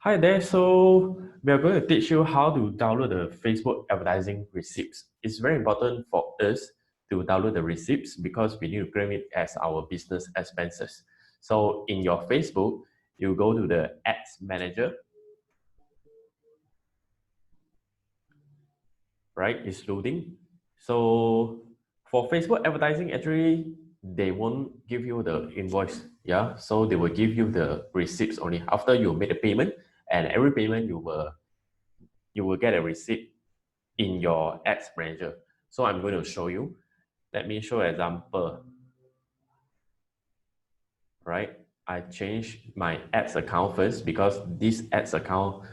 Hi there. So we are going to teach you how to download the Facebook advertising receipts. It's very important for us to download the receipts because we need to claim it as our business expenses. So in your Facebook, you go to the Ads Manager, right? It's loading. So for Facebook advertising, actually, they won't give you the invoice. Yeah. So they will give you the receipts only after you made a payment, and every payment you will get a receipt in your ads manager. So I'm going to show you. Let me show an example. Right? I changed my ads account first because this ads account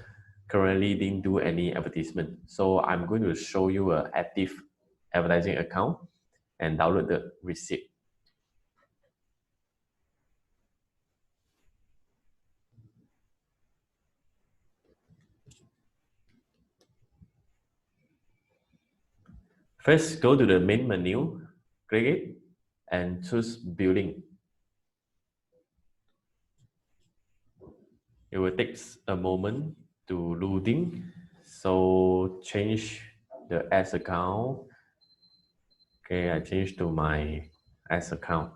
currently didn't do any advertisement. So I'm going to show you an active advertising account and download the receipt. First, go to the main menu, click it, and choose billing. It will take a moment to loading. So change the ads account. Okay, I changed to my ads account.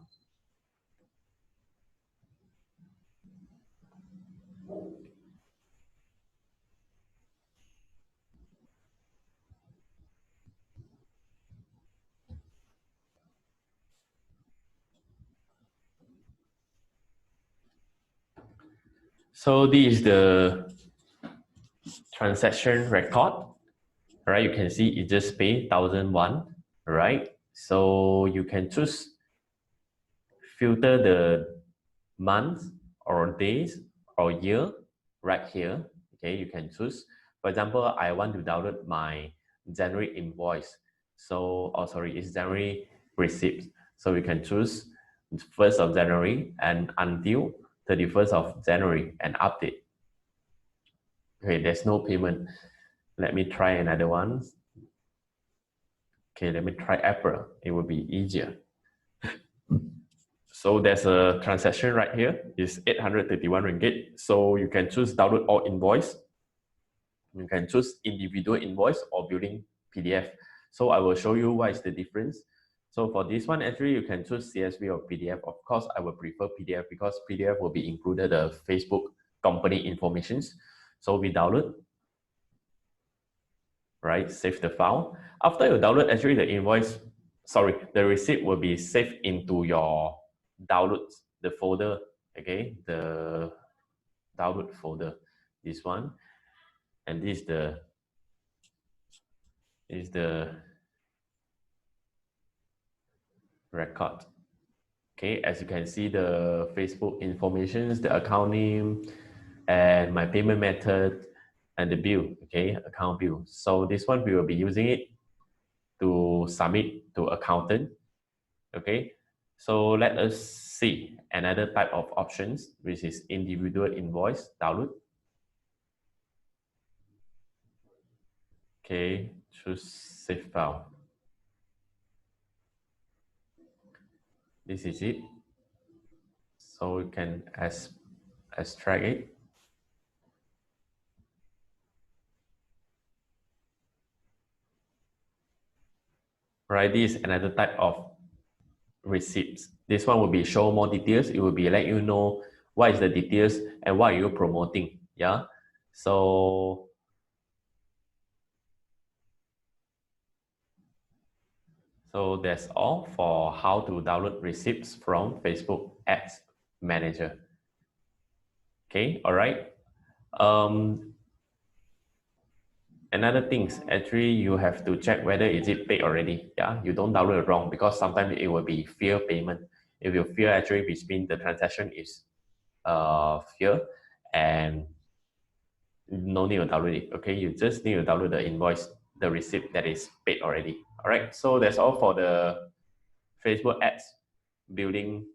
So this is the transaction record, right? You can see it just paid 1,001, right? So you can choose filter the month or days or year right here. Okay, you can choose. For example, I want to download my January invoice. So, oh sorry, it's January receipt. So we can choose 1st of January and until 31st of January and update. Okay, there's no payment. Let me try another one. Okay, let me try April. It will be easier. So there's a transaction right here. It's 831 ringgit. So you can choose download all invoice. You can choose individual invoice or building PDF. So I will show you what is the difference. So for this one, actually, you can choose CSV or PDF. Of course, I will prefer PDF because PDF will be included the Facebook company informations. So we download, right? Save the file. After you download, actually the invoice, sorry, the receipt will be saved into your downloads, the folder, okay? The download folder, this one. And this is the record. Okay, as you can see, the Facebook informations, the account name, and my payment method, and the bill, okay, account bill. So this one, we will be using it to submit to accountant, okay. So let us see another type of options, which is individual invoice download. Okay, choose save file. This is it. So we can extract it. Right, this is another type of receipts. This one will be show more details. It will be let you know what is the details and what are you promoting. Yeah. So that's all for how to download receipts from Facebook Ads Manager. Okay, all right. Another things, actually, you have to check whether is it paid already. Yeah, you don't download it wrong because sometimes it will be failed payment. If you fail, actually, which means the transaction is failed and no need to download it. Okay, you just need to download the invoice, the receipt that is paid already. All right, so that's all for the Facebook ads building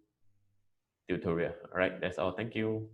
tutorial. All right, that's all. Thank you.